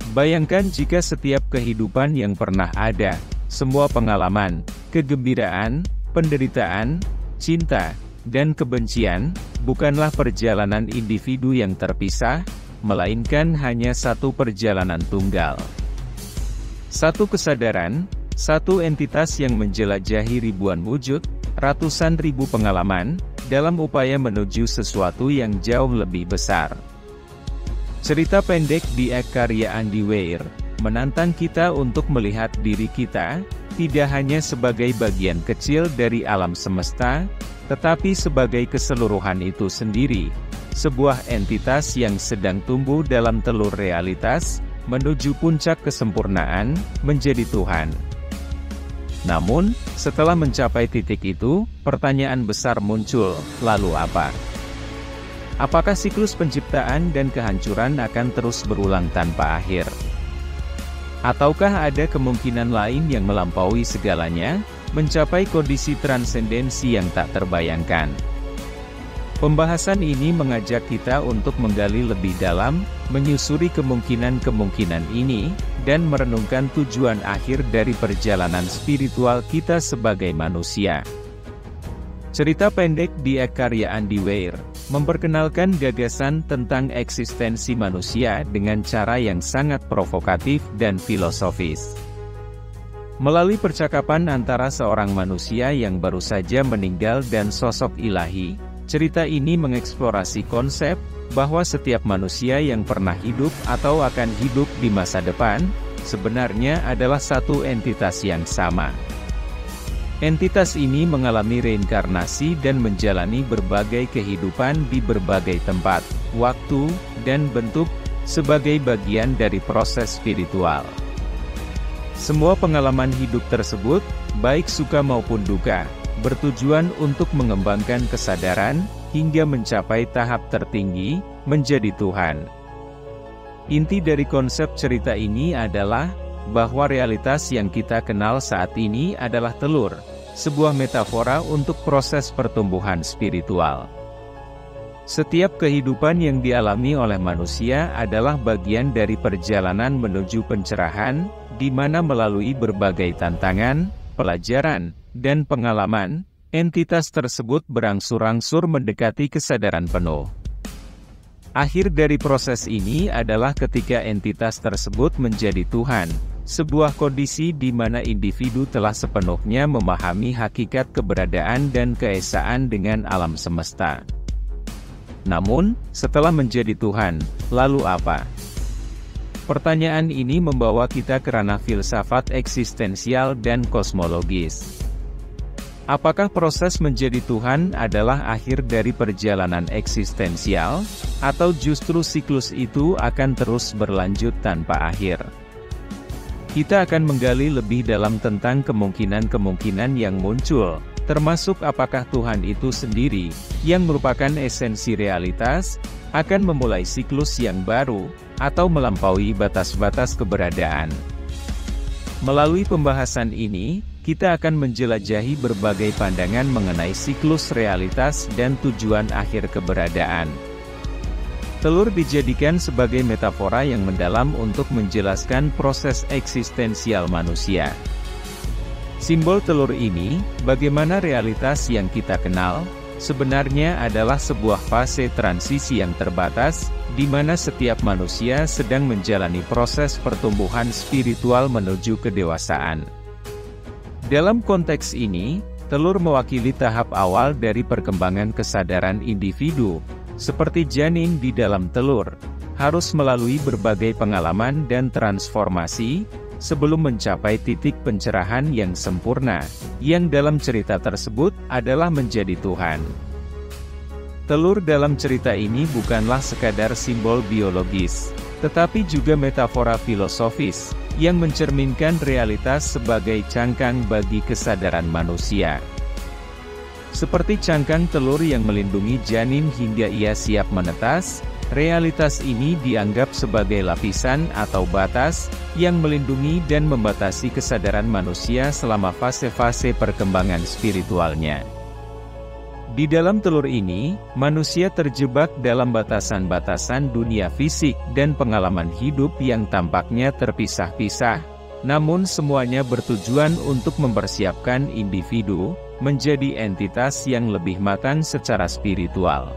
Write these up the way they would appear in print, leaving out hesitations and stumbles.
Bayangkan jika setiap kehidupan yang pernah ada, semua pengalaman, kegembiraan, penderitaan, cinta, dan kebencian, bukanlah perjalanan individu yang terpisah, melainkan hanya satu perjalanan tunggal. Satu kesadaran, satu entitas yang menjelajahi ribuan wujud, ratusan ribu pengalaman, dalam upaya menuju sesuatu yang jauh lebih besar. Cerita pendek di karya Andy Weir, menantang kita untuk melihat diri kita, tidak hanya sebagai bagian kecil dari alam semesta, tetapi sebagai keseluruhan itu sendiri, sebuah entitas yang sedang tumbuh dalam telur realitas, menuju puncak kesempurnaan, menjadi Tuhan. Namun, setelah mencapai titik itu, pertanyaan besar muncul, lalu apa? Apakah siklus penciptaan dan kehancuran akan terus berulang tanpa akhir? Ataukah ada kemungkinan lain yang melampaui segalanya, mencapai kondisi transendensi yang tak terbayangkan? Pembahasan ini mengajak kita untuk menggali lebih dalam, menyusuri kemungkinan-kemungkinan ini, dan merenungkan tujuan akhir dari perjalanan spiritual kita sebagai manusia. Cerita pendek di karya Andy Weir memperkenalkan gagasan tentang eksistensi manusia dengan cara yang sangat provokatif dan filosofis. Melalui percakapan antara seorang manusia yang baru saja meninggal dan sosok ilahi, cerita ini mengeksplorasi konsep bahwa setiap manusia yang pernah hidup atau akan hidup di masa depan, sebenarnya adalah satu entitas yang sama. Entitas ini mengalami reinkarnasi dan menjalani berbagai kehidupan di berbagai tempat, waktu, dan bentuk, sebagai bagian dari proses spiritual. Semua pengalaman hidup tersebut, baik suka maupun duka, bertujuan untuk mengembangkan kesadaran, hingga mencapai tahap tertinggi, menjadi Tuhan. Inti dari konsep cerita ini adalah, bahwa realitas yang kita kenal saat ini adalah telur, sebuah metafora untuk proses pertumbuhan spiritual. Setiap kehidupan yang dialami oleh manusia adalah bagian dari perjalanan menuju pencerahan, di mana melalui berbagai tantangan, pelajaran, dan pengalaman, entitas tersebut berangsur-angsur mendekati kesadaran penuh. Akhir dari proses ini adalah ketika entitas tersebut menjadi Tuhan, sebuah kondisi di mana individu telah sepenuhnya memahami hakikat keberadaan dan keesaan dengan alam semesta. Namun, setelah menjadi Tuhan, lalu apa? Pertanyaan ini membawa kita ke ranah filsafat eksistensial dan kosmologis. Apakah proses menjadi Tuhan adalah akhir dari perjalanan eksistensial, atau justru siklus itu akan terus berlanjut tanpa akhir? Kita akan menggali lebih dalam tentang kemungkinan-kemungkinan yang muncul, termasuk apakah Tuhan itu sendiri, yang merupakan esensi realitas, akan memulai siklus yang baru, atau melampaui batas-batas keberadaan. Melalui pembahasan ini, kita akan menjelajahi berbagai pandangan mengenai siklus realitas dan tujuan akhir keberadaan. Telur dijadikan sebagai metafora yang mendalam untuk menjelaskan proses eksistensial manusia. Simbol telur ini, bagaimana realitas yang kita kenal, sebenarnya adalah sebuah fase transisi yang terbatas, di mana setiap manusia sedang menjalani proses pertumbuhan spiritual menuju kedewasaan. Dalam konteks ini, telur mewakili tahap awal dari perkembangan kesadaran individu, seperti janin di dalam telur, harus melalui berbagai pengalaman dan transformasi, sebelum mencapai titik pencerahan yang sempurna, yang dalam cerita tersebut adalah menjadi Tuhan. Telur dalam cerita ini bukanlah sekadar simbol biologis, tetapi juga metafora filosofis, yang mencerminkan realitas sebagai cangkang bagi kesadaran manusia. Seperti cangkang telur yang melindungi janin hingga ia siap menetas, realitas ini dianggap sebagai lapisan atau batas, yang melindungi dan membatasi kesadaran manusia selama fase-fase perkembangan spiritualnya. Di dalam telur ini, manusia terjebak dalam batasan-batasan dunia fisik dan pengalaman hidup yang tampaknya terpisah-pisah. Namun semuanya bertujuan untuk mempersiapkan individu menjadi entitas yang lebih matang secara spiritual.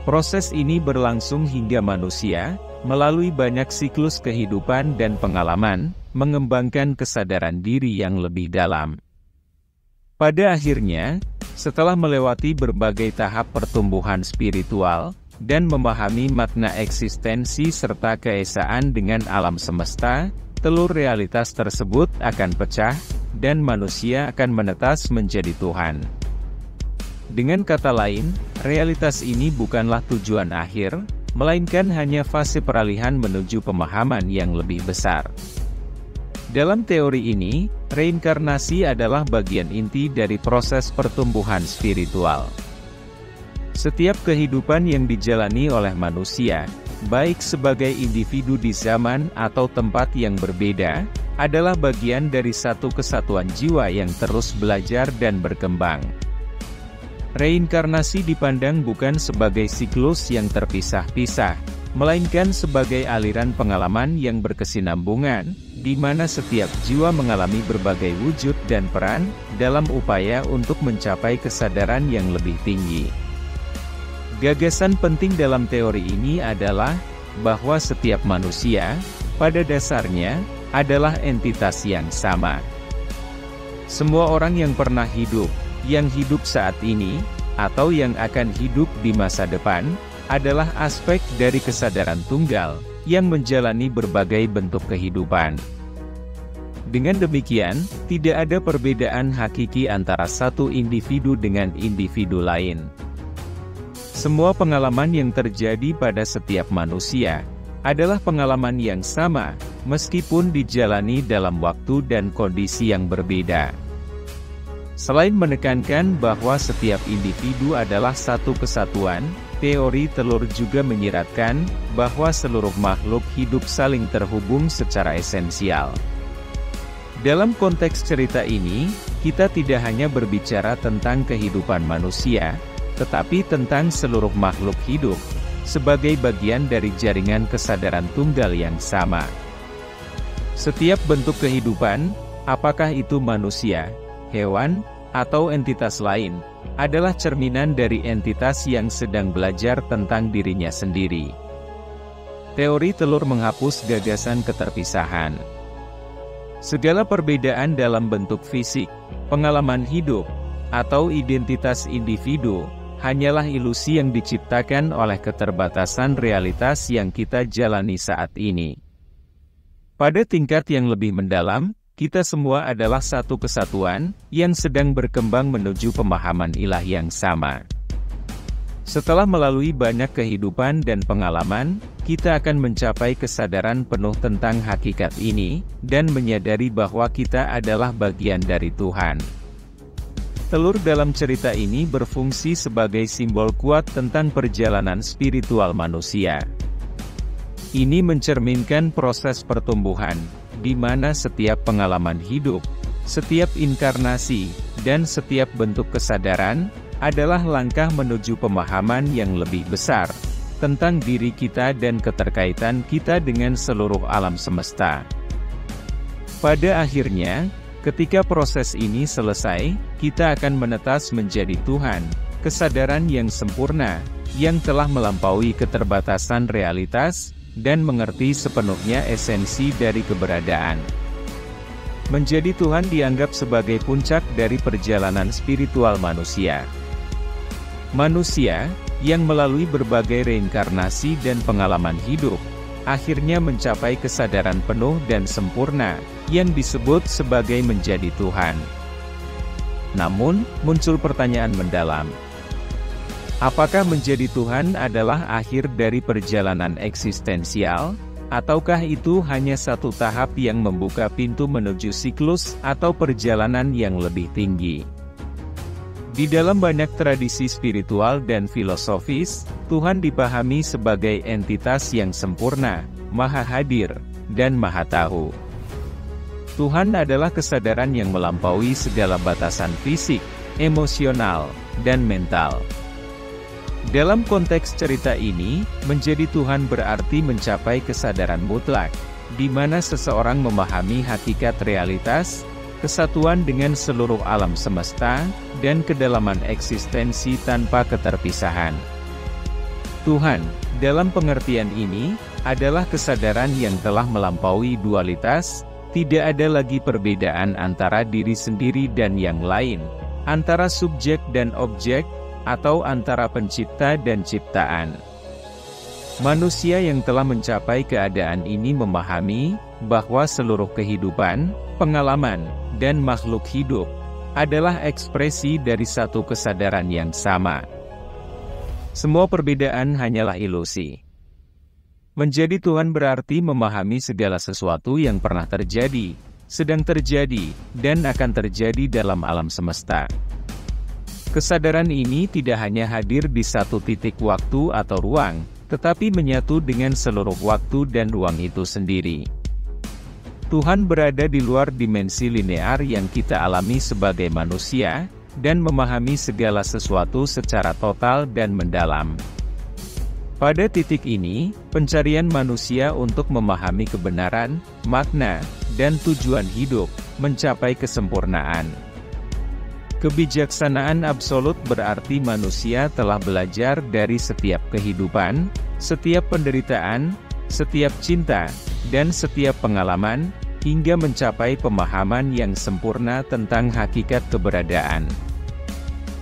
Proses ini berlangsung hingga manusia, melalui banyak siklus kehidupan dan pengalaman, mengembangkan kesadaran diri yang lebih dalam. Pada akhirnya, setelah melewati berbagai tahap pertumbuhan spiritual, dan memahami makna eksistensi serta keesaan dengan alam semesta, telur realitas tersebut akan pecah, dan manusia akan menetas menjadi Tuhan. Dengan kata lain, realitas ini bukanlah tujuan akhir, melainkan hanya fase peralihan menuju pemahaman yang lebih besar. Dalam teori ini, reinkarnasi adalah bagian inti dari proses pertumbuhan spiritual. Setiap kehidupan yang dijalani oleh manusia, baik sebagai individu di zaman atau tempat yang berbeda, adalah bagian dari satu kesatuan jiwa yang terus belajar dan berkembang. Reinkarnasi dipandang bukan sebagai siklus yang terpisah-pisah, melainkan sebagai aliran pengalaman yang berkesinambungan, di mana setiap jiwa mengalami berbagai wujud dan peran, dalam upaya untuk mencapai kesadaran yang lebih tinggi. Gagasan penting dalam teori ini adalah, bahwa setiap manusia, pada dasarnya, adalah entitas yang sama. Semua orang yang pernah hidup, yang hidup saat ini, atau yang akan hidup di masa depan, adalah aspek dari kesadaran tunggal, yang menjalani berbagai bentuk kehidupan. Dengan demikian, tidak ada perbedaan hakiki antara satu individu dengan individu lain. Semua pengalaman yang terjadi pada setiap manusia, adalah pengalaman yang sama, meskipun dijalani dalam waktu dan kondisi yang berbeda. Selain menekankan bahwa setiap individu adalah satu kesatuan, teori telur juga menyiratkan bahwa seluruh makhluk hidup saling terhubung secara esensial. Dalam konteks cerita ini, kita tidak hanya berbicara tentang kehidupan manusia, tetapi tentang seluruh makhluk hidup, sebagai bagian dari jaringan kesadaran tunggal yang sama. Setiap bentuk kehidupan, apakah itu manusia, hewan, atau entitas lain, adalah cerminan dari entitas yang sedang belajar tentang dirinya sendiri. Teori telur menghapus gagasan keterpisahan. Segala perbedaan dalam bentuk fisik, pengalaman hidup, atau identitas individu, hanyalah ilusi yang diciptakan oleh keterbatasan realitas yang kita jalani saat ini. Pada tingkat yang lebih mendalam, kita semua adalah satu kesatuan, yang sedang berkembang menuju pemahaman ilahi yang sama. Setelah melalui banyak kehidupan dan pengalaman, kita akan mencapai kesadaran penuh tentang hakikat ini, dan menyadari bahwa kita adalah bagian dari Tuhan. Telur dalam cerita ini berfungsi sebagai simbol kuat tentang perjalanan spiritual manusia. Ini mencerminkan proses pertumbuhan, di mana setiap pengalaman hidup, setiap inkarnasi, dan setiap bentuk kesadaran, adalah langkah menuju pemahaman yang lebih besar, tentang diri kita dan keterkaitan kita dengan seluruh alam semesta. Pada akhirnya, ketika proses ini selesai, kita akan menetas menjadi Tuhan, kesadaran yang sempurna, yang telah melampaui keterbatasan realitas, dan mengerti sepenuhnya esensi dari keberadaan. Menjadi Tuhan dianggap sebagai puncak dari perjalanan spiritual manusia. Manusia, yang melalui berbagai reinkarnasi dan pengalaman hidup, akhirnya mencapai kesadaran penuh dan sempurna, yang disebut sebagai menjadi Tuhan. Namun, muncul pertanyaan mendalam. Apakah menjadi Tuhan adalah akhir dari perjalanan eksistensial, ataukah itu hanya satu tahap yang membuka pintu menuju siklus atau perjalanan yang lebih tinggi? Di dalam banyak tradisi spiritual dan filosofis, Tuhan dipahami sebagai entitas yang sempurna, maha hadir, dan maha tahu. Tuhan adalah kesadaran yang melampaui segala batasan fisik, emosional, dan mental. Dalam konteks cerita ini, menjadi Tuhan berarti mencapai kesadaran mutlak, di mana seseorang memahami hakikat realitas, kesatuan dengan seluruh alam semesta, dan kedalaman eksistensi tanpa keterpisahan. Tuhan, dalam pengertian ini, adalah kesadaran yang telah melampaui dualitas, tidak ada lagi perbedaan antara diri sendiri dan yang lain, antara subjek dan objek, atau antara pencipta dan ciptaan. Manusia yang telah mencapai keadaan ini memahami bahwa seluruh kehidupan, pengalaman, dan makhluk hidup adalah ekspresi dari satu kesadaran yang sama. Semua perbedaan hanyalah ilusi. Menjadi Tuhan berarti memahami segala sesuatu yang pernah terjadi, sedang terjadi, dan akan terjadi dalam alam semesta. Kesadaran ini tidak hanya hadir di satu titik waktu atau ruang, tetapi menyatu dengan seluruh waktu dan ruang itu sendiri. Tuhan berada di luar dimensi linear yang kita alami sebagai manusia, dan memahami segala sesuatu secara total dan mendalam. Pada titik ini, pencarian manusia untuk memahami kebenaran, makna, dan tujuan hidup, mencapai kesempurnaan. Kebijaksanaan absolut berarti manusia telah belajar dari setiap kehidupan, setiap penderitaan, setiap cinta, dan setiap pengalaman, hingga mencapai pemahaman yang sempurna tentang hakikat keberadaan.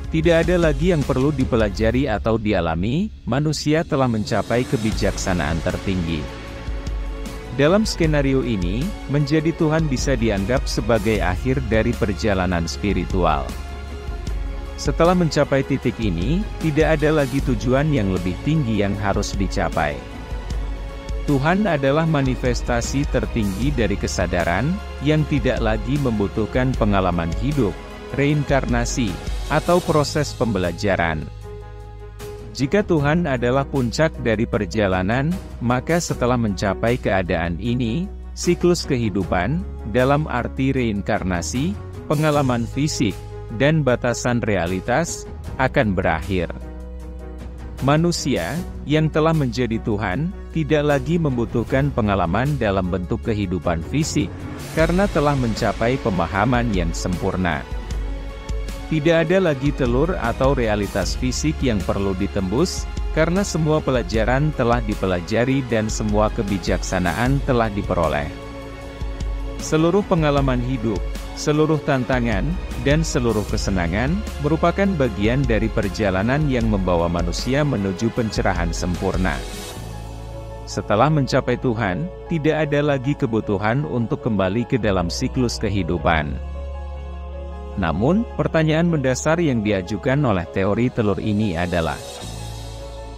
Tidak ada lagi yang perlu dipelajari atau dialami, manusia telah mencapai kebijaksanaan tertinggi. Dalam skenario ini, menjadi Tuhan bisa dianggap sebagai akhir dari perjalanan spiritual. Setelah mencapai titik ini, tidak ada lagi tujuan yang lebih tinggi yang harus dicapai. Tuhan adalah manifestasi tertinggi dari kesadaran, yang tidak lagi membutuhkan pengalaman hidup, reinkarnasi, atau proses pembelajaran. Jika Tuhan adalah puncak dari perjalanan, maka setelah mencapai keadaan ini, siklus kehidupan, dalam arti reinkarnasi, pengalaman fisik, dan batasan realitas, akan berakhir. Manusia, yang telah menjadi Tuhan, tidak lagi membutuhkan pengalaman dalam bentuk kehidupan fisik, karena telah mencapai pemahaman yang sempurna. Tidak ada lagi telur atau realitas fisik yang perlu ditembus, karena semua pelajaran telah dipelajari dan semua kebijaksanaan telah diperoleh. Seluruh pengalaman hidup, seluruh tantangan, dan seluruh kesenangan, merupakan bagian dari perjalanan yang membawa manusia menuju pencerahan sempurna. Setelah mencapai Tuhan, tidak ada lagi kebutuhan untuk kembali ke dalam siklus kehidupan. Namun, pertanyaan mendasar yang diajukan oleh teori telur ini adalah,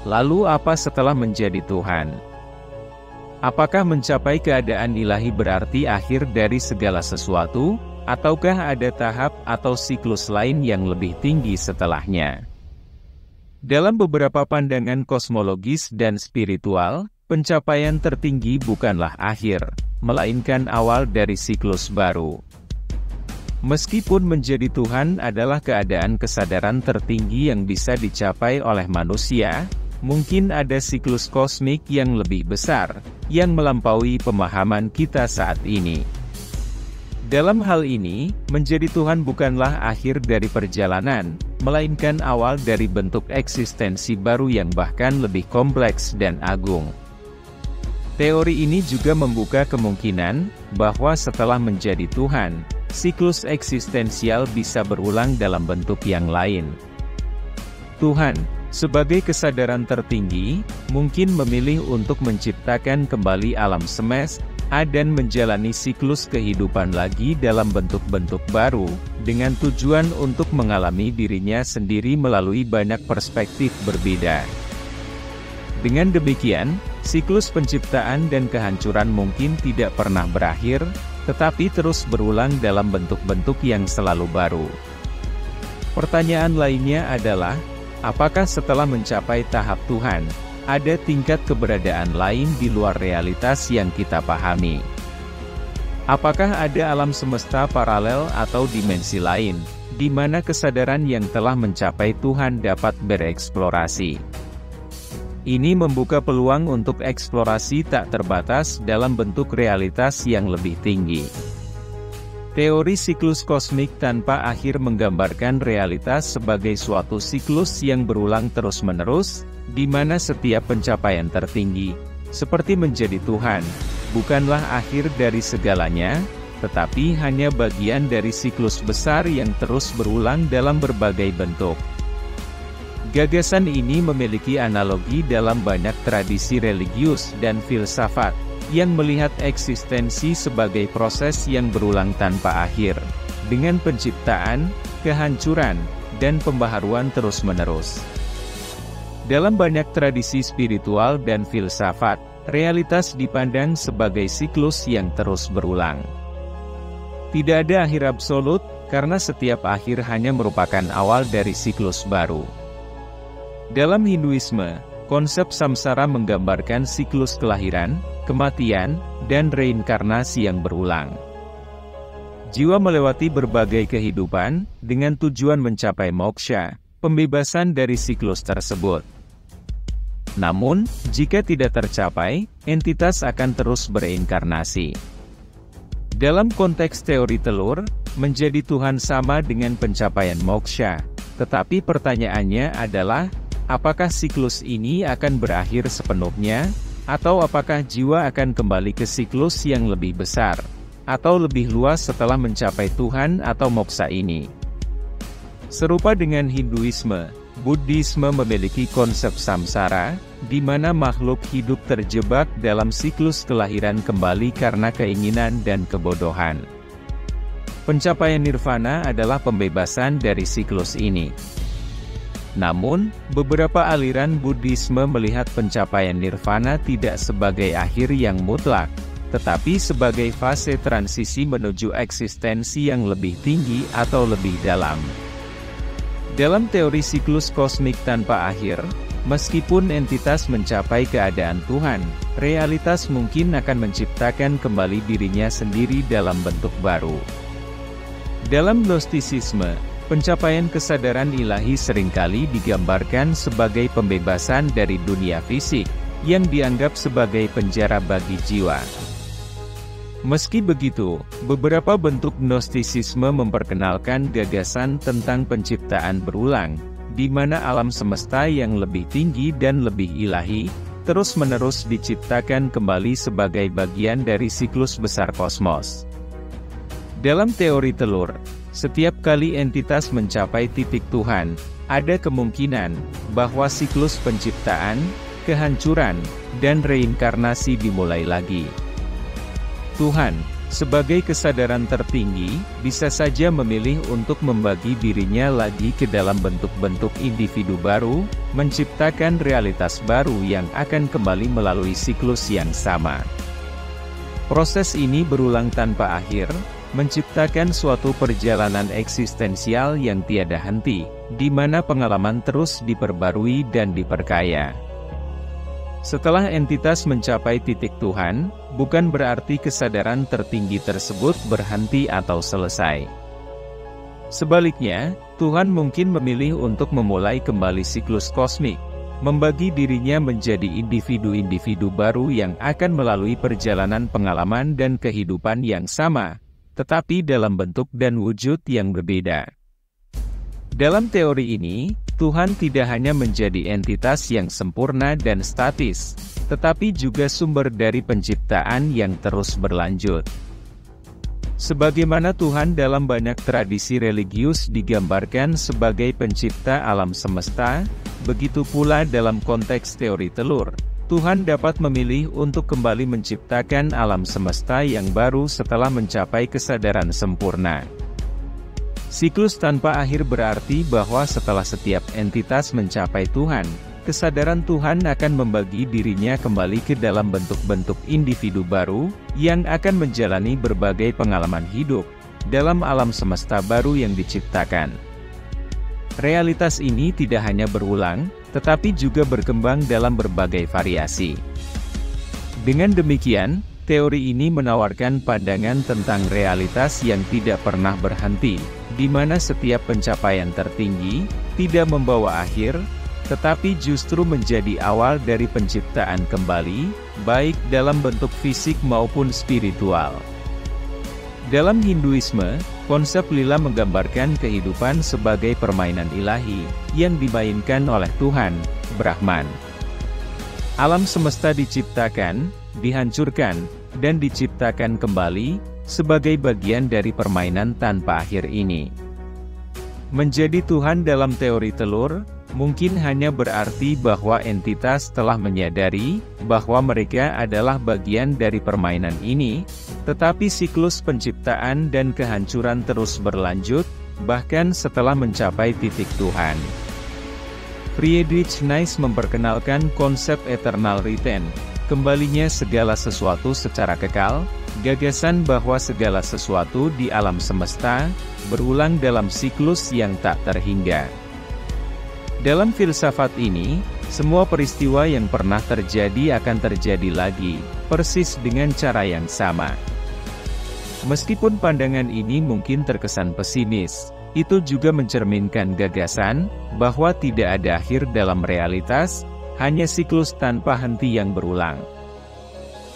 lalu apa setelah menjadi Tuhan? Apakah mencapai keadaan ilahi berarti akhir dari segala sesuatu, ataukah ada tahap atau siklus lain yang lebih tinggi setelahnya? Dalam beberapa pandangan kosmologis dan spiritual, pencapaian tertinggi bukanlah akhir, melainkan awal dari siklus baru. Meskipun menjadi Tuhan adalah keadaan kesadaran tertinggi yang bisa dicapai oleh manusia, mungkin ada siklus kosmik yang lebih besar, yang melampaui pemahaman kita saat ini. Dalam hal ini, menjadi Tuhan bukanlah akhir dari perjalanan, melainkan awal dari bentuk eksistensi baru yang bahkan lebih kompleks dan agung. Teori ini juga membuka kemungkinan bahwa setelah menjadi Tuhan, siklus eksistensial bisa berulang dalam bentuk yang lain. Tuhan, sebagai kesadaran tertinggi, mungkin memilih untuk menciptakan kembali alam semesta dan menjalani siklus kehidupan lagi dalam bentuk-bentuk baru, dengan tujuan untuk mengalami dirinya sendiri melalui banyak perspektif berbeda. Dengan demikian, siklus penciptaan dan kehancuran mungkin tidak pernah berakhir, tetapi terus berulang dalam bentuk-bentuk yang selalu baru. Pertanyaan lainnya adalah, apakah setelah mencapai tahap Tuhan, ada tingkat keberadaan lain di luar realitas yang kita pahami? Apakah ada alam semesta paralel atau dimensi lain, di mana kesadaran yang telah mencapai Tuhan dapat bereksplorasi? Ini membuka peluang untuk eksplorasi tak terbatas dalam bentuk realitas yang lebih tinggi. Teori siklus kosmik tanpa akhir menggambarkan realitas sebagai suatu siklus yang berulang terus-menerus, di mana setiap pencapaian tertinggi, seperti menjadi Tuhan, bukanlah akhir dari segalanya, tetapi hanya bagian dari siklus besar yang terus berulang dalam berbagai bentuk. Gagasan ini memiliki analogi dalam banyak tradisi religius dan filsafat, yang melihat eksistensi sebagai proses yang berulang tanpa akhir, dengan penciptaan, kehancuran, dan pembaharuan terus-menerus. Dalam banyak tradisi spiritual dan filsafat, realitas dipandang sebagai siklus yang terus berulang. Tidak ada akhir absolut, karena setiap akhir hanya merupakan awal dari siklus baru. Dalam Hinduisme, konsep samsara menggambarkan siklus kelahiran, kematian, dan reinkarnasi yang berulang. Jiwa melewati berbagai kehidupan, dengan tujuan mencapai moksha, pembebasan dari siklus tersebut. Namun, jika tidak tercapai, entitas akan terus bereinkarnasi. Dalam konteks teori telur, menjadi Tuhan sama dengan pencapaian moksha. Tetapi pertanyaannya adalah, apakah siklus ini akan berakhir sepenuhnya, atau apakah jiwa akan kembali ke siklus yang lebih besar, atau lebih luas setelah mencapai Tuhan atau moksha ini? Serupa dengan Hinduisme, Buddhisme memiliki konsep samsara, di mana makhluk hidup terjebak dalam siklus kelahiran kembali karena keinginan dan kebodohan. Pencapaian nirvana adalah pembebasan dari siklus ini. Namun, beberapa aliran Buddhisme melihat pencapaian nirvana tidak sebagai akhir yang mutlak, tetapi sebagai fase transisi menuju eksistensi yang lebih tinggi atau lebih dalam. Dalam teori siklus kosmik tanpa akhir, meskipun entitas mencapai keadaan Tuhan, realitas mungkin akan menciptakan kembali dirinya sendiri dalam bentuk baru. Dalam Gnostisisme, pencapaian kesadaran ilahi seringkali digambarkan sebagai pembebasan dari dunia fisik, yang dianggap sebagai penjara bagi jiwa. Meski begitu, beberapa bentuk Gnostisisme memperkenalkan gagasan tentang penciptaan berulang, di mana alam semesta yang lebih tinggi dan lebih ilahi, terus-menerus diciptakan kembali sebagai bagian dari siklus besar kosmos. Dalam teori telur, setiap kali entitas mencapai titik Tuhan, ada kemungkinan bahwa siklus penciptaan, kehancuran, dan reinkarnasi dimulai lagi. Tuhan, sebagai kesadaran tertinggi, bisa saja memilih untuk membagi dirinya lagi ke dalam bentuk-bentuk individu baru, menciptakan realitas baru yang akan kembali melalui siklus yang sama. Proses ini berulang tanpa akhir, menciptakan suatu perjalanan eksistensial yang tiada henti, di mana pengalaman terus diperbarui dan diperkaya. Setelah entitas mencapai titik Tuhan, bukan berarti kesadaran tertinggi tersebut berhenti atau selesai. Sebaliknya, Tuhan mungkin memilih untuk memulai kembali siklus kosmik, membagi dirinya menjadi individu-individu baru yang akan melalui perjalanan pengalaman dan kehidupan yang sama, tetapi dalam bentuk dan wujud yang berbeda. Dalam teori ini, Tuhan tidak hanya menjadi entitas yang sempurna dan statis, tetapi juga sumber dari penciptaan yang terus berlanjut. Sebagaimana Tuhan dalam banyak tradisi religius digambarkan sebagai pencipta alam semesta, begitu pula dalam konteks teori telur, Tuhan dapat memilih untuk kembali menciptakan alam semesta yang baru setelah mencapai kesadaran sempurna. Siklus tanpa akhir berarti bahwa setelah setiap entitas mencapai Tuhan, kesadaran Tuhan akan membagi dirinya kembali ke dalam bentuk-bentuk individu baru, yang akan menjalani berbagai pengalaman hidup, dalam alam semesta baru yang diciptakan. Realitas ini tidak hanya berulang, tetapi juga berkembang dalam berbagai variasi. Dengan demikian, teori ini menawarkan pandangan tentang realitas yang tidak pernah berhenti, di mana setiap pencapaian tertinggi tidak membawa akhir, tetapi justru menjadi awal dari penciptaan kembali, baik dalam bentuk fisik maupun spiritual. Dalam Hinduisme, konsep lila menggambarkan kehidupan sebagai permainan ilahi, yang dimainkan oleh Tuhan, Brahman. Alam semesta diciptakan, dihancurkan, dan diciptakan kembali, sebagai bagian dari permainan tanpa akhir ini. Menjadi Tuhan dalam teori telur, mungkin hanya berarti bahwa entitas telah menyadari bahwa mereka adalah bagian dari permainan ini, tetapi siklus penciptaan dan kehancuran terus berlanjut, bahkan setelah mencapai titik Tuhan. Friedrich Nietzsche memperkenalkan konsep eternal return, kembalinya segala sesuatu secara kekal, gagasan bahwa segala sesuatu di alam semesta berulang dalam siklus yang tak terhingga. Dalam filsafat ini, semua peristiwa yang pernah terjadi akan terjadi lagi, persis dengan cara yang sama. Meskipun pandangan ini mungkin terkesan pesimis, itu juga mencerminkan gagasan bahwa tidak ada akhir dalam realitas, hanya siklus tanpa henti yang berulang.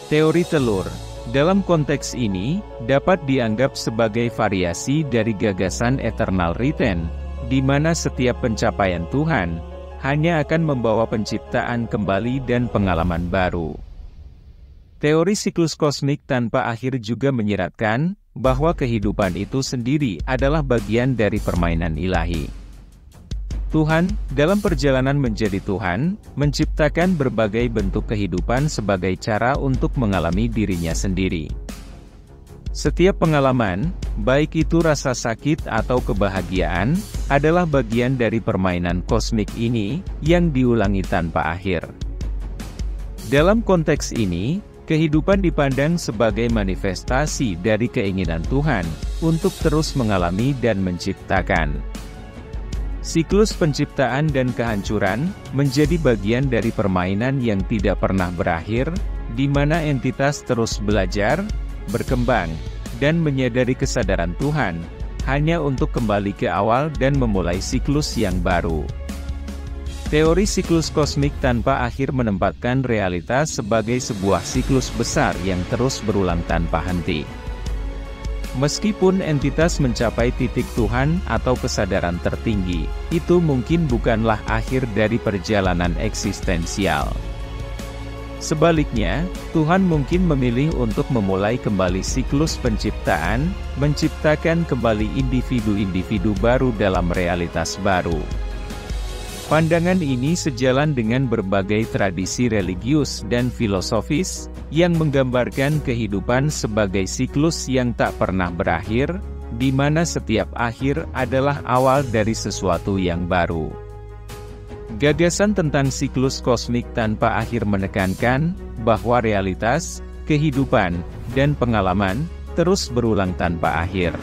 Teori telur, dalam konteks ini, dapat dianggap sebagai variasi dari gagasan eternal return, di mana setiap pencapaian Tuhan hanya akan membawa penciptaan kembali dan pengalaman baru. Teori siklus kosmik tanpa akhir juga menyiratkan bahwa kehidupan itu sendiri adalah bagian dari permainan ilahi. Tuhan, dalam perjalanan menjadi Tuhan, menciptakan berbagai bentuk kehidupan sebagai cara untuk mengalami dirinya sendiri. Setiap pengalaman, baik itu rasa sakit atau kebahagiaan, adalah bagian dari permainan kosmik ini, yang diulangi tanpa akhir. Dalam konteks ini, kehidupan dipandang sebagai manifestasi dari keinginan Tuhan, untuk terus mengalami dan menciptakan. Siklus penciptaan dan kehancuran, menjadi bagian dari permainan yang tidak pernah berakhir, di mana entitas terus belajar, berkembang, dan menyadari kesadaran Tuhan, hanya untuk kembali ke awal dan memulai siklus yang baru. Teori siklus kosmik tanpa akhir menempatkan realitas sebagai sebuah siklus besar yang terus berulang tanpa henti. Meskipun entitas mencapai titik Tuhan atau kesadaran tertinggi, itu mungkin bukanlah akhir dari perjalanan eksistensial. Sebaliknya, Tuhan mungkin memilih untuk memulai kembali siklus penciptaan, menciptakan kembali individu-individu baru dalam realitas baru. Pandangan ini sejalan dengan berbagai tradisi religius dan filosofis, yang menggambarkan kehidupan sebagai siklus yang tak pernah berakhir, di mana setiap akhir adalah awal dari sesuatu yang baru. Gagasan tentang siklus kosmik tanpa akhir menekankan bahwa realitas, kehidupan, dan pengalaman terus berulang tanpa akhir.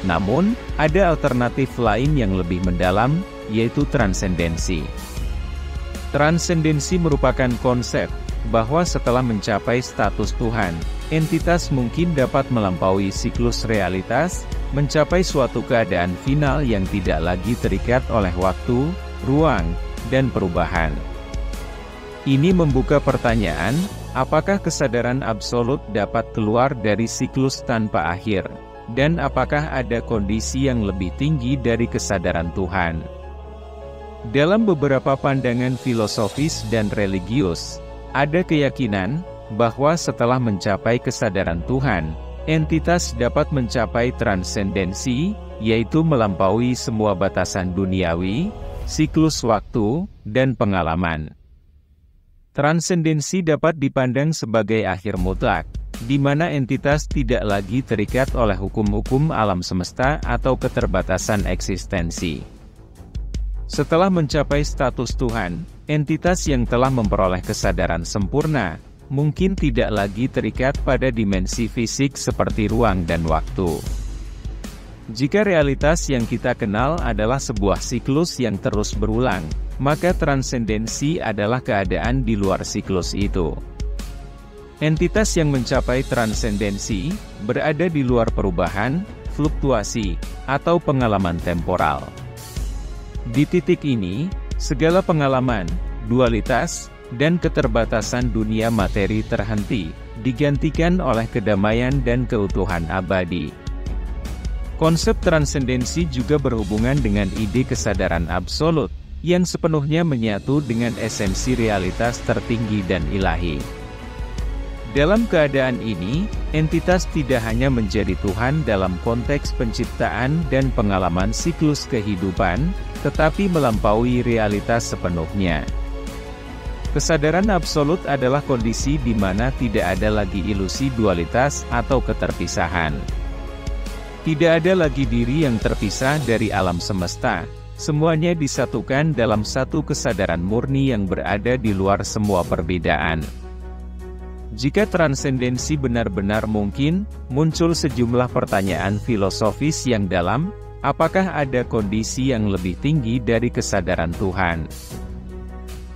Namun, ada alternatif lain yang lebih mendalam, yaitu transendensi. Transendensi merupakan konsep bahwa setelah mencapai status Tuhan, entitas mungkin dapat melampaui siklus realitas, mencapai suatu keadaan final yang tidak lagi terikat oleh waktu, ruang, dan perubahan. Ini membuka pertanyaan, apakah kesadaran absolut dapat keluar dari siklus tanpa akhir? Dan apakah ada kondisi yang lebih tinggi dari kesadaran Tuhan? Dalam beberapa pandangan filosofis dan religius, ada keyakinan bahwa setelah mencapai kesadaran Tuhan, entitas dapat mencapai transendensi, yaitu melampaui semua batasan duniawi, siklus waktu, dan pengalaman. Transendensi dapat dipandang sebagai akhir mutlak, di mana entitas tidak lagi terikat oleh hukum-hukum alam semesta atau keterbatasan eksistensi. Setelah mencapai status Tuhan, entitas yang telah memperoleh kesadaran sempurna, mungkin tidak lagi terikat pada dimensi fisik seperti ruang dan waktu. Jika realitas yang kita kenal adalah sebuah siklus yang terus berulang, maka transendensi adalah keadaan di luar siklus itu. Entitas yang mencapai transendensi, berada di luar perubahan, fluktuasi, atau pengalaman temporal. Di titik ini, segala pengalaman, dualitas, dan keterbatasan dunia materi terhenti, digantikan oleh kedamaian dan keutuhan abadi. Konsep transendensi juga berhubungan dengan ide kesadaran absolut, yang sepenuhnya menyatu dengan esensi realitas tertinggi dan ilahi. Dalam keadaan ini, entitas tidak hanya menjadi Tuhan dalam konteks penciptaan dan pengalaman siklus kehidupan, tetapi melampaui realitas sepenuhnya. Kesadaran absolut adalah kondisi di mana tidak ada lagi ilusi dualitas atau keterpisahan. Tidak ada lagi diri yang terpisah dari alam semesta, semuanya disatukan dalam satu kesadaran murni yang berada di luar semua perbedaan. Jika transendensi benar-benar mungkin, muncul sejumlah pertanyaan filosofis yang dalam, apakah ada kondisi yang lebih tinggi dari kesadaran Tuhan?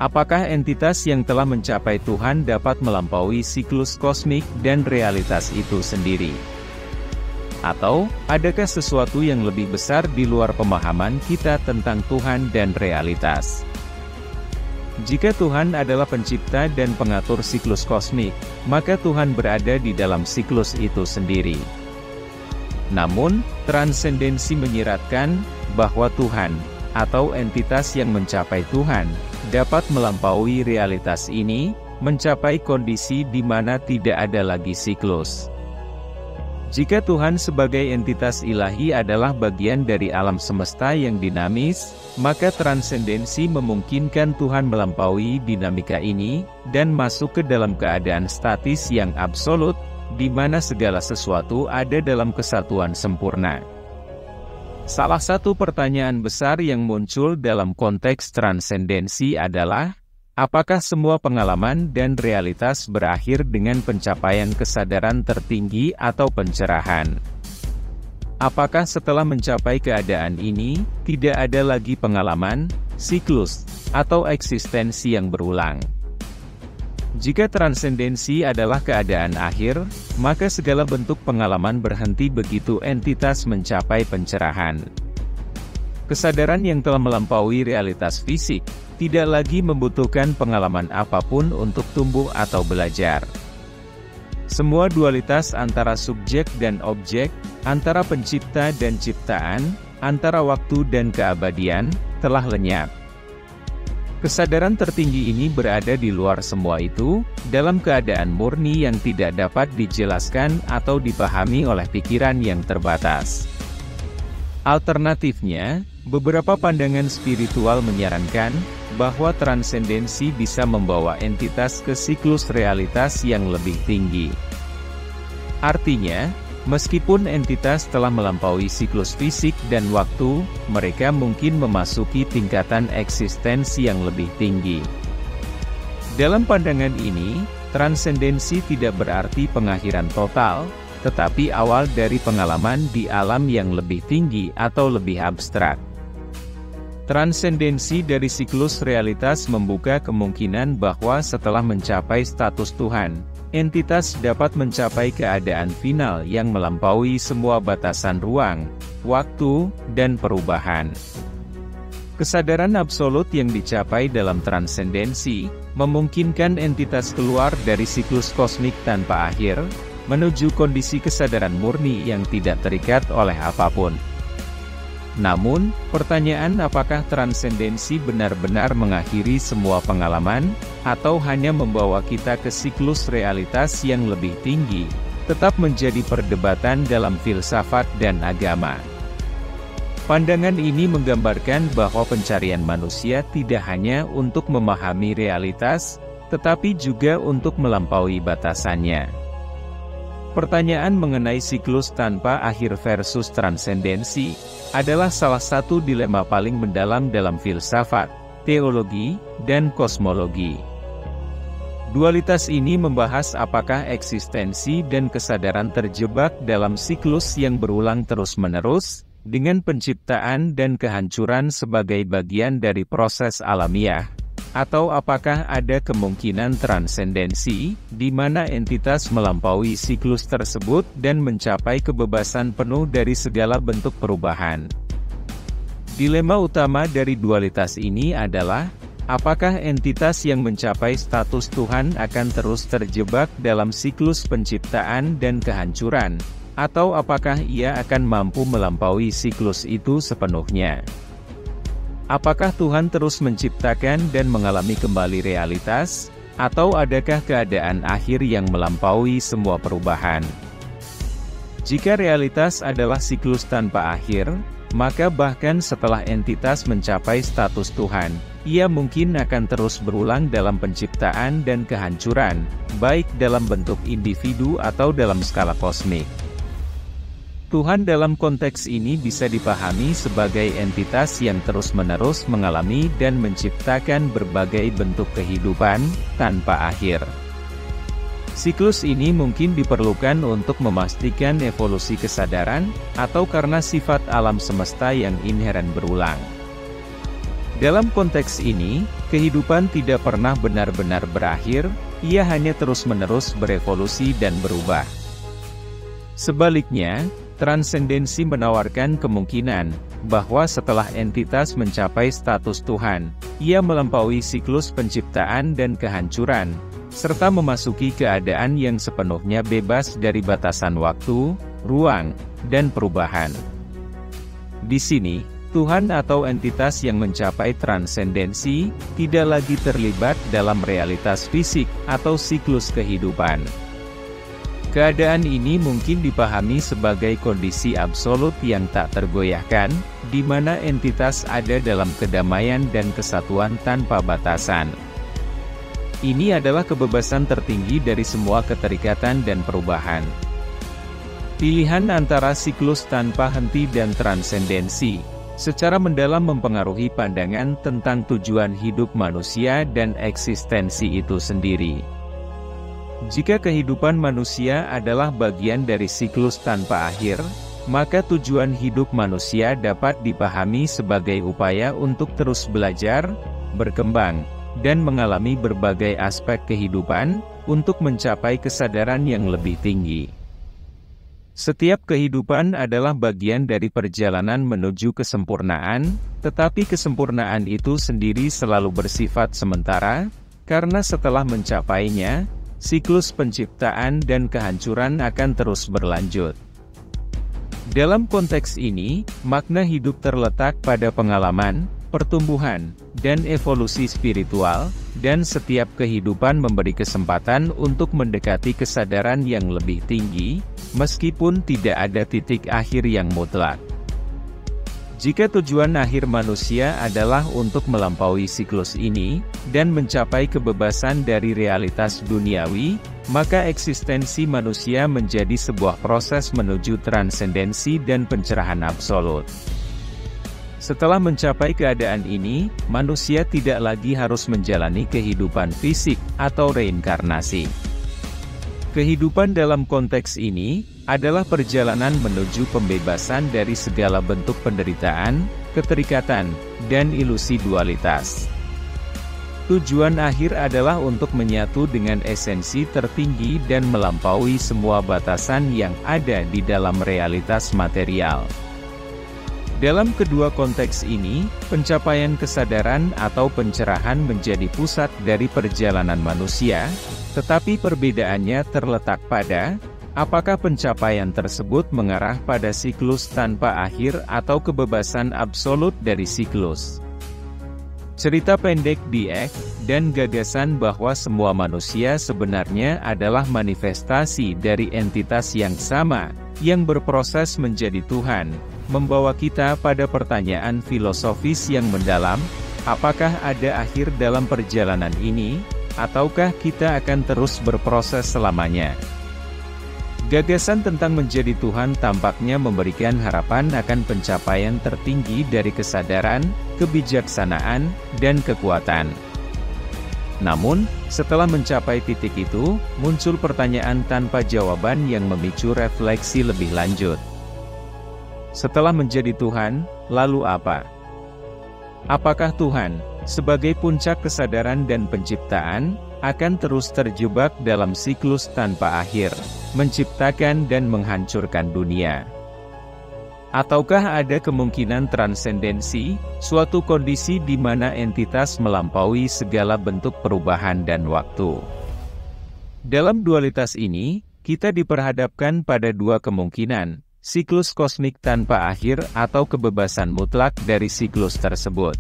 Apakah entitas yang telah mencapai Tuhan dapat melampaui siklus kosmik dan realitas itu sendiri? Atau, adakah sesuatu yang lebih besar di luar pemahaman kita tentang Tuhan dan realitas? Jika Tuhan adalah pencipta dan pengatur siklus kosmik, maka Tuhan berada di dalam siklus itu sendiri. Namun, transendensi menyiratkan bahwa Tuhan, atau entitas yang mencapai Tuhan, dapat melampaui realitas ini, mencapai kondisi di mana tidak ada lagi siklus. Jika Tuhan sebagai entitas ilahi adalah bagian dari alam semesta yang dinamis, maka transendensi memungkinkan Tuhan melampaui dinamika ini, dan masuk ke dalam keadaan statis yang absolut, di mana segala sesuatu ada dalam kesatuan sempurna. Salah satu pertanyaan besar yang muncul dalam konteks transendensi adalah, apakah semua pengalaman dan realitas berakhir dengan pencapaian kesadaran tertinggi atau pencerahan? Apakah setelah mencapai keadaan ini, tidak ada lagi pengalaman, siklus, atau eksistensi yang berulang? Jika transendensi adalah keadaan akhir, maka segala bentuk pengalaman berhenti begitu entitas mencapai pencerahan. Kesadaran yang telah melampaui realitas fisik, tidak lagi membutuhkan pengalaman apapun untuk tumbuh atau belajar. Semua dualitas antara subjek dan objek, antara pencipta dan ciptaan, antara waktu dan keabadian, telah lenyap. Kesadaran tertinggi ini berada di luar semua itu, dalam keadaan murni yang tidak dapat dijelaskan atau dipahami oleh pikiran yang terbatas. Alternatifnya, beberapa pandangan spiritual menyarankan bahwa transendensi bisa membawa entitas ke siklus realitas yang lebih tinggi. Artinya, meskipun entitas telah melampaui siklus fisik dan waktu, mereka mungkin memasuki tingkatan eksistensi yang lebih tinggi. Dalam pandangan ini, transendensi tidak berarti pengakhiran total, tetapi awal dari pengalaman di alam yang lebih tinggi atau lebih abstrak. Transendensi dari siklus realitas membuka kemungkinan bahwa setelah mencapai status Tuhan, entitas dapat mencapai keadaan final yang melampaui semua batasan ruang, waktu, dan perubahan. Kesadaran absolut yang dicapai dalam transendensi, memungkinkan entitas keluar dari siklus kosmik tanpa akhir, menuju kondisi kesadaran murni yang tidak terikat oleh apapun. Namun, pertanyaan apakah transendensi benar-benar mengakhiri semua pengalaman, atau hanya membawa kita ke siklus realitas yang lebih tinggi, tetap menjadi perdebatan dalam filsafat dan agama. Pandangan ini menggambarkan bahwa pencarian manusia tidak hanya untuk memahami realitas, tetapi juga untuk melampaui batasannya. Pertanyaan mengenai siklus tanpa akhir versus transendensi adalah salah satu dilema paling mendalam dalam filsafat, teologi, dan kosmologi. Dualitas ini membahas apakah eksistensi dan kesadaran terjebak dalam siklus yang berulang terus-menerus, dengan penciptaan dan kehancuran sebagai bagian dari proses alamiah, Atau apakah ada kemungkinan transendensi, di mana entitas melampaui siklus tersebut dan mencapai kebebasan penuh dari segala bentuk perubahan? Dilema utama dari dualitas ini adalah, apakah entitas yang mencapai status Tuhan akan terus terjebak dalam siklus penciptaan dan kehancuran, atau apakah ia akan mampu melampaui siklus itu sepenuhnya? Apakah Tuhan terus menciptakan dan mengalami kembali realitas, atau adakah keadaan akhir yang melampaui semua perubahan? Jika realitas adalah siklus tanpa akhir, maka bahkan setelah entitas mencapai status Tuhan, ia mungkin akan terus berulang dalam penciptaan dan kehancuran, baik dalam bentuk individu atau dalam skala kosmik. Tuhan dalam konteks ini bisa dipahami sebagai entitas yang terus-menerus mengalami dan menciptakan berbagai bentuk kehidupan, tanpa akhir. Siklus ini mungkin diperlukan untuk memastikan evolusi kesadaran, atau karena sifat alam semesta yang inheren berulang. Dalam konteks ini, kehidupan tidak pernah benar-benar berakhir, ia hanya terus-menerus berevolusi dan berubah. Sebaliknya, transendensi menawarkan kemungkinan bahwa setelah entitas mencapai status Tuhan, ia melampaui siklus penciptaan dan kehancuran, serta memasuki keadaan yang sepenuhnya bebas dari batasan waktu, ruang, dan perubahan. Di sini, Tuhan atau entitas yang mencapai transendensi tidak lagi terlibat dalam realitas fisik atau siklus kehidupan. Keadaan ini mungkin dipahami sebagai kondisi absolut yang tak tergoyahkan, di mana entitas ada dalam kedamaian dan kesatuan tanpa batasan. Ini adalah kebebasan tertinggi dari semua keterikatan dan perubahan. Pilihan antara siklus tanpa henti dan transendensi, secara mendalam mempengaruhi pandangan tentang tujuan hidup manusia dan eksistensi itu sendiri. Jika kehidupan manusia adalah bagian dari siklus tanpa akhir, maka tujuan hidup manusia dapat dipahami sebagai upaya untuk terus belajar, berkembang, dan mengalami berbagai aspek kehidupan, untuk mencapai kesadaran yang lebih tinggi. Setiap kehidupan adalah bagian dari perjalanan menuju kesempurnaan, tetapi kesempurnaan itu sendiri selalu bersifat sementara, karena setelah mencapainya, siklus penciptaan dan kehancuran akan terus berlanjut. Dalam konteks ini, makna hidup terletak pada pengalaman, pertumbuhan, dan evolusi spiritual, dan setiap kehidupan memberi kesempatan untuk mendekati kesadaran yang lebih tinggi, meskipun tidak ada titik akhir yang mutlak. Jika tujuan akhir manusia adalah untuk melampaui siklus ini, dan mencapai kebebasan dari realitas duniawi, maka eksistensi manusia menjadi sebuah proses menuju transendensi dan pencerahan absolut. Setelah mencapai keadaan ini, manusia tidak lagi harus menjalani kehidupan fisik atau reinkarnasi. Kehidupan dalam konteks ini adalah perjalanan menuju pembebasan dari segala bentuk penderitaan, keterikatan, dan ilusi dualitas. Tujuan akhir adalah untuk menyatu dengan esensi tertinggi dan melampaui semua batasan yang ada di dalam realitas material. Dalam kedua konteks ini, pencapaian kesadaran atau pencerahan menjadi pusat dari perjalanan manusia, tetapi perbedaannya terletak pada, apakah pencapaian tersebut mengarah pada siklus tanpa akhir atau kebebasan absolut dari siklus. Cerita pendek Diek, dan gagasan bahwa semua manusia sebenarnya adalah manifestasi dari entitas yang sama, yang berproses menjadi Tuhan, membawa kita pada pertanyaan filosofis yang mendalam, apakah ada akhir dalam perjalanan ini, ataukah kita akan terus berproses selamanya? Gagasan tentang menjadi Tuhan tampaknya memberikan harapan akan pencapaian tertinggi dari kesadaran, kebijaksanaan, dan kekuatan. Namun, setelah mencapai titik itu, muncul pertanyaan tanpa jawaban yang memicu refleksi lebih lanjut. Setelah menjadi Tuhan, lalu apa? Apakah Tuhan sebagai puncak kesadaran dan penciptaan, akan terus terjebak dalam siklus tanpa akhir, menciptakan dan menghancurkan dunia. Ataukah ada kemungkinan transendensi, suatu kondisi di mana entitas melampaui segala bentuk perubahan dan waktu? Dalam dualitas ini, kita diperhadapkan pada dua kemungkinan, siklus kosmik tanpa akhir atau kebebasan mutlak dari siklus tersebut.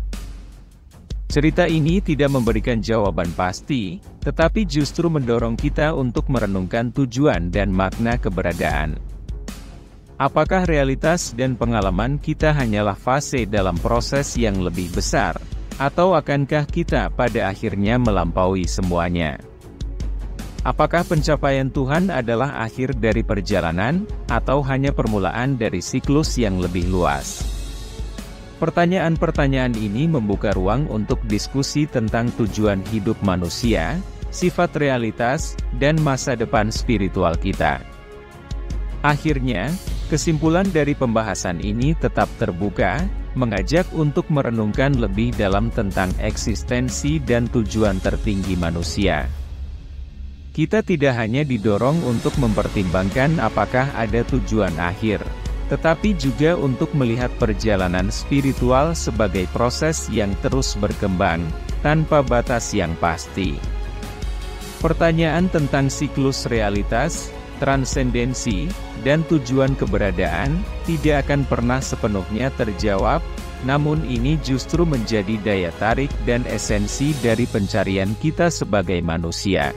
Cerita ini tidak memberikan jawaban pasti, tetapi justru mendorong kita untuk merenungkan tujuan dan makna keberadaan. Apakah realitas dan pengalaman kita hanyalah fase dalam proses yang lebih besar, atau akankah kita pada akhirnya melampaui semuanya? Apakah pencapaian Tuhan adalah akhir dari perjalanan, atau hanya permulaan dari siklus yang lebih luas? Pertanyaan-pertanyaan ini membuka ruang untuk diskusi tentang tujuan hidup manusia, sifat realitas, dan masa depan spiritual kita. Akhirnya, kesimpulan dari pembahasan ini tetap terbuka, mengajak untuk merenungkan lebih dalam tentang eksistensi dan tujuan tertinggi manusia. Kita tidak hanya didorong untuk mempertimbangkan apakah ada tujuan akhir, tetapi juga untuk melihat perjalanan spiritual sebagai proses yang terus berkembang, tanpa batas yang pasti. Pertanyaan tentang siklus realitas, transendensi, dan tujuan keberadaan, tidak akan pernah sepenuhnya terjawab, namun ini justru menjadi daya tarik dan esensi dari pencarian kita sebagai manusia.